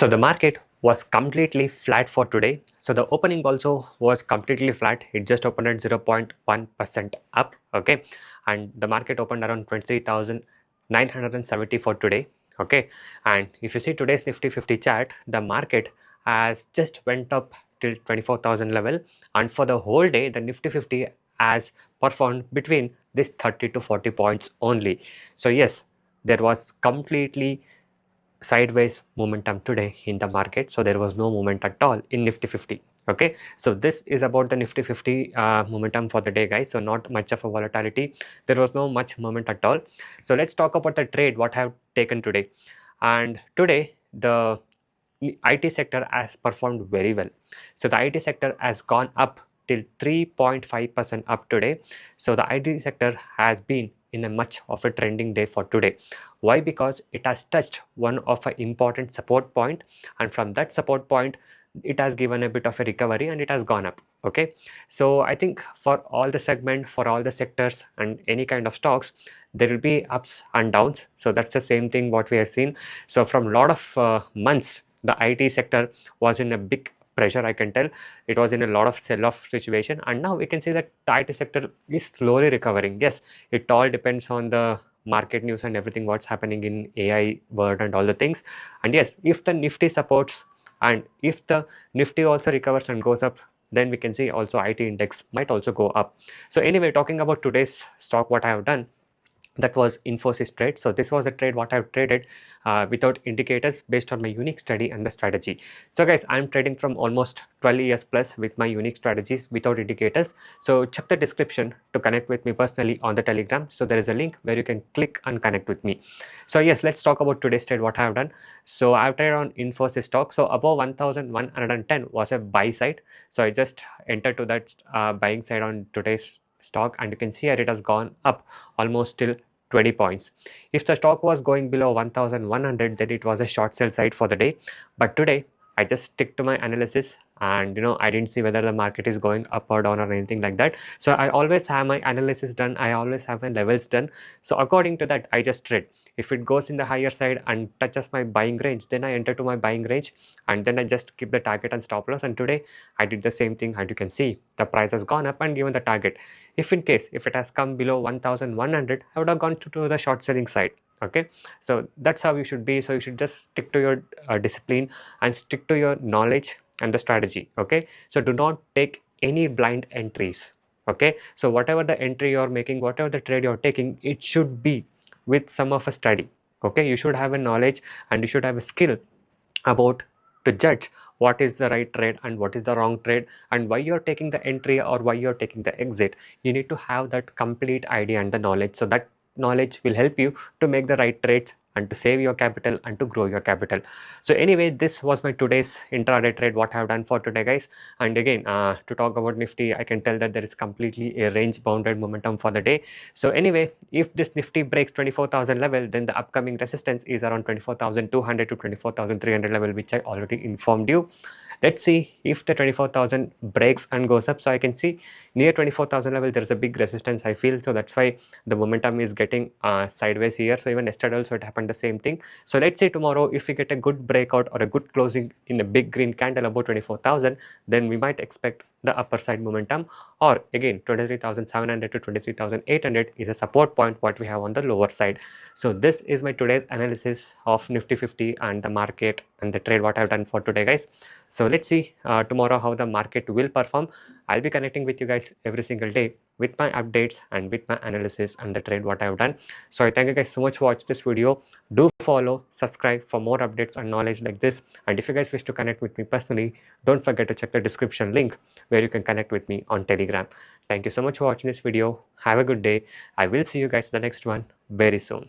So the market was completely flat for today. So the opening also was completely flat. It just opened at 0.1% up. Okay. And the market opened around 23,970 for today. Okay. And if you see today's Nifty 50 chart, the market has just went up till 24,000 level. And for the whole day, the Nifty 50 has performed between this 30 to 40 points only. So yes, there was completely sideways momentum today in the market. So there was no movement at all in Nifty 50. Okay, so this is about the Nifty 50 momentum for the day, guys. So not much of a volatility. There was no much movement at all. So let's talk about the trade what I have taken today. And today the IT sector has performed very well. So the IT sector has gone up till 3.5% up today. So the IT sector has been in a much of a trending day for today. Why? Because it has touched one of an important support point, and from that support point it has given a bit of a recovery and it has gone up. Okay, so I think for all the segment, for all the sectors and any kind of stocks, there will be ups and downs. So that's the same thing what we have seen. So from a lot of months, the IT sector was in a big pressure, I can tell. It was in a lot of sell-off situation, and now we can see that the IT sector is slowly recovering. Yes, it all depends on the market news and everything what's happening in AI world and all the things. And yes, if the Nifty supports and if the Nifty also recovers and goes up, then we can see also IT index might also go up. So anyway, talking about today's stock, what I have done, that was Infosys trade. So this was a trade what I've traded without indicators based on my unique study and the strategy. So guys, I'm trading from almost 12 years plus with my unique strategies without indicators. So check the description to connect with me personally on the Telegram. So there is a link where you can click and connect with me. So yes, let's talk about today's trade what I have done. So I've traded on Infosys stock. So above 1110 was a buy side. So I just entered to that buying side on today's stock, and you can see here it has gone up almost till 20 points. If the stock was going below 1100, then it was a short sell side for the day. But today I just stick to my analysis, and I didn't see whether the market is going up or down or anything like that. So I always have my analysis done, I always have my levels done. So according to that I just trade. If it goes in the higher side and touches my buying range, then I enter to my buying range, and then I just keep the target and stop loss. And today I did the same thing, and you can see the price has gone up and given the target. If in case if it has come below 1100, I would have gone to the short selling side. Okay, so that's how you should be. So you should just stick to your discipline and stick to your knowledge and the strategy. Okay, so do not take any blind entries. Okay, so whatever the entry you're making, whatever the trade you're taking, it should be with some of a study. Okay, you should have a knowledge and you should have a skill about to judge what is the right trade and what is the wrong trade, and why you're taking the entry or why you're taking the exit. You need to have that complete idea and the knowledge, so that knowledge will help you to make the right trades and to save your capital and to grow your capital. So anyway, this was my today's intraday trade what I have done for today, guys. And again, to talk about Nifty, I can tell that there is completely a range bounded momentum for the day. So anyway, if this Nifty breaks 24,000 level, then the upcoming resistance is around 24,200 to 24,300 level, which I already informed you. Let's see if the 24,000 breaks and goes up. So I can see near 24,000 level there is a big resistance, I feel. So that's why the momentum is getting sideways here. So even yesterday also it happened the same thing. So let's say tomorrow if we get a good breakout or a good closing in a big green candle above 24,000, then we might expect the upper side momentum. Or again, 23,700 to 23,800 is a support point what we have on the lower side. So this is my today's analysis of Nifty 50 and the market and the trade what I've done for today, guys. So let's see tomorrow how the market will perform. I'll be connecting with you guys every single day with my updates and with my analysis and the trade what I've done. So I thank you guys so much for watching this video. Do follow, subscribe for more updates and knowledge like this. And if you guys wish to connect with me personally, don't forget to check the description link where you can connect with me on Telegram. Thank you so much for watching this video. Have a good day. I will see you guys in the next one very soon.